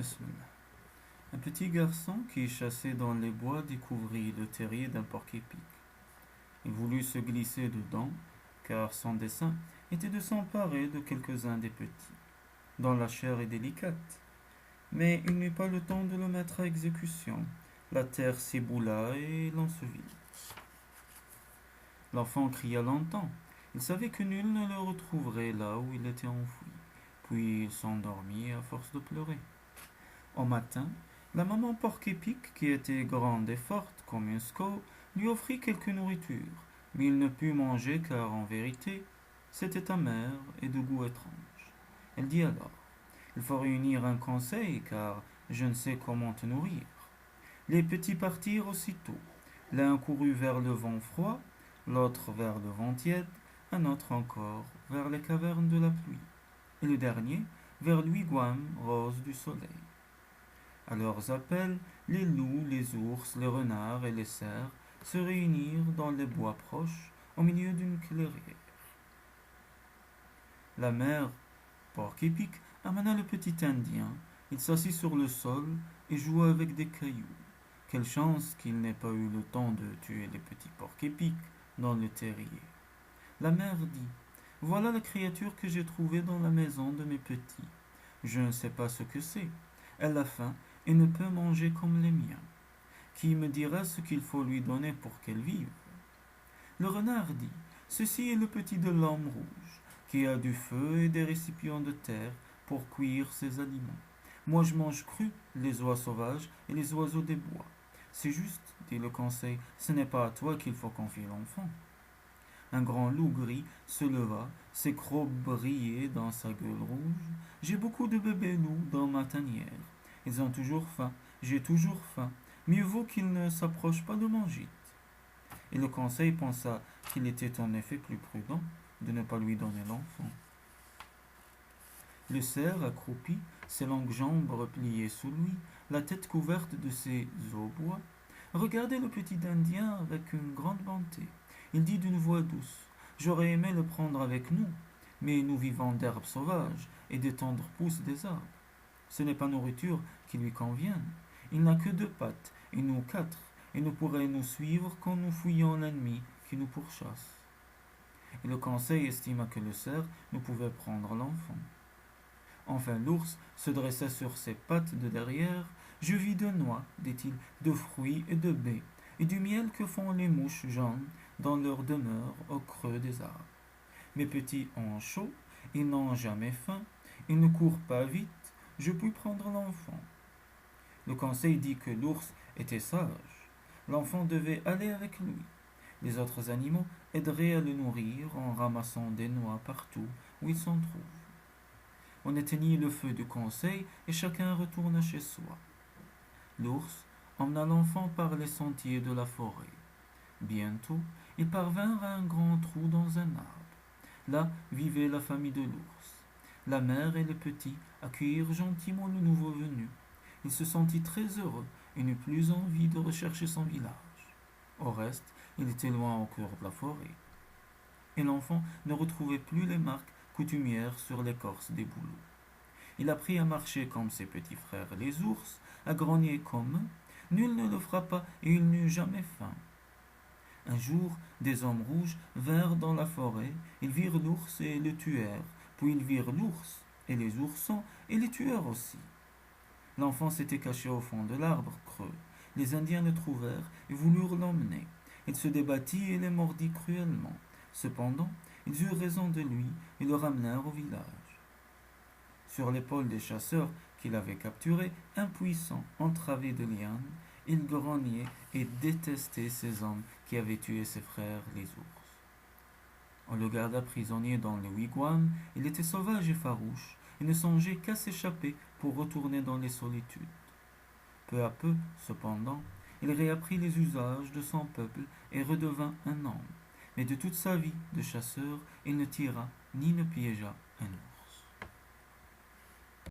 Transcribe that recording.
Bismillah. Un petit garçon qui chassait dans les bois découvrit le terrier d'un porc-épic. Il voulut se glisser dedans, car son dessein était de s'emparer de quelques-uns des petits, dont la chair est délicate. Mais il n'eut pas le temps de le mettre à exécution. La terre s'éboula et l'ensevelit. L'enfant cria longtemps. Il savait que nul ne le retrouverait là où il était enfoui. Puis il s'endormit à force de pleurer. Au matin, la maman porc-épic, qui était grande et forte comme une squaw, lui offrit quelque nourriture, mais il ne put manger car, en vérité, c'était amer et de goût étrange. Elle dit alors: Il faut réunir un conseil car je ne sais comment te nourrir. Les petits partirent aussitôt. L'un courut vers le vent froid, l'autre vers le vent tiède, un autre encore vers les cavernes de la pluie, et le dernier vers l'Wigwam rose du soleil. À leurs appels, les loups, les ours, les renards et les cerfs se réunirent dans les bois proches, au milieu d'une clairière. La mère, porc-épic, amena le petit Indien. Il s'assit sur le sol et joua avec des cailloux. Quelle chance qu'il n'ait pas eu le temps de tuer les petits porc-épics dans le terrier. La mère dit: Voilà la créature que j'ai trouvée dans la maison de mes petits. Je ne sais pas ce que c'est. Elle a faim et ne peut manger comme les miens. Qui me dira ce qu'il faut lui donner pour qu'elle vive? Le renard dit: Ceci est le petit de l'homme rouge, qui a du feu et des récipients de terre pour cuire ses aliments. Moi je mange cru les oies sauvages et les oiseaux des bois. C'est juste, dit le conseil, ce n'est pas à toi qu'il faut confier l'enfant. Un grand loup gris se leva, ses crocs brillaient dans sa gueule rouge. J'ai beaucoup de bébés loups dans ma tanière. Ils ont toujours faim, j'ai toujours faim. Mieux vaut qu'ils ne s'approchent pas de mon gîte. Et le conseil pensa qu'il était en effet plus prudent de ne pas lui donner l'enfant. Le cerf, accroupi, ses longues jambes repliées sous lui, la tête couverte de ses os bois, regardait le petit Indien avec une grande bonté. Il dit d'une voix douce: J'aurais aimé le prendre avec nous, mais nous vivons d'herbes sauvages et des tendres pousses des arbres. Ce n'est pas nourriture qui lui convienne. Il n'a que 2 pattes, et nous 4, et ne pourrait nous suivre quand nous fouillons l'ennemi qui nous pourchasse. Et le conseil estima que le cerf ne pouvait prendre l'enfant. Enfin l'ours se dressa sur ses pattes de derrière. Je vis de noix, dit-il, de fruits et de baies, et du miel que font les mouches jaunes dans leur demeure au creux des arbres. Mes petits ont chaud, ils n'ont jamais faim, ils ne courent pas vite, je puis prendre l'enfant. Le conseil dit que l'ours était sage. L'enfant devait aller avec lui. Les autres animaux aideraient à le nourrir en ramassant des noix partout où il s'en trouve. On éteignit le feu du conseil et chacun retourna chez soi. L'ours emmena l'enfant par les sentiers de la forêt. Bientôt, ils parvinrent à un grand trou dans un arbre. Là vivait la famille de l'ours. La mère et les petits accueillirent gentiment le nouveau venu. Il se sentit très heureux et n'eut plus envie de rechercher son village. Au reste, il était loin au cœur de la forêt. Et l'enfant ne retrouvait plus les marques coutumières sur l'écorce des bouleaux. Il apprit à marcher comme ses petits frères les ours, à grogner comme eux. Nul ne le frappa et il n'eut jamais faim. Un jour, des hommes rouges vinrent dans la forêt, ils virent l'ours et le tuèrent, puis ils virent l'ours et les oursons et les tuèrent aussi. L'enfant s'était caché au fond de l'arbre creux. Les Indiens le trouvèrent et voulurent l'emmener. Il se débattit et les mordit cruellement. Cependant, ils eurent raison de lui et le ramenèrent au village. Sur l'épaule des chasseurs qui l'avaient capturé, impuissant, entravé de lianes, il grognait et détestait ces hommes qui avaient tué ses frères les ours. On le garda prisonnier dans le wigwam. Il était sauvage et farouche et ne songeait qu'à s'échapper pour retourner dans les solitudes. Peu à peu, cependant, il réapprit les usages de son peuple et redevint un homme. Mais de toute sa vie de chasseur, il ne tira ni ne piégea